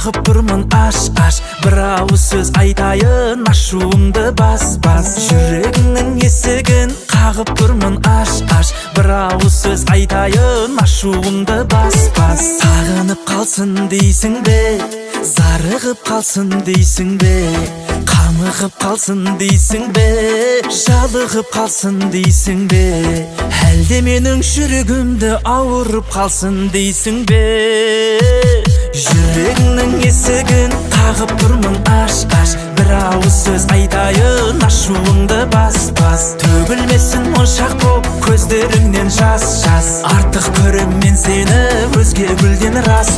қағып тұрмын аш бір ауыз сөз айтайын, ашуымды бас жүрегіңнің есігін қағып тұрмын аш бір ауыз сөз айтайын, ашуымды бас сағынып қалсын дейсің бе, зарығып қалсын дейсің бе, қамығып қалсын дейсің бе, жалығып қалсын дейсің бе, әлде менің жүрегімді ауырып қалсын дейсің бе. Жүрегіңнің есігін қағып тұрмын аш бір ауыз сөз айтайын, ашуыңды бас төгілмесін моншақ боп көздеріңнен жас артық көрем мен сені өзге гүлден рас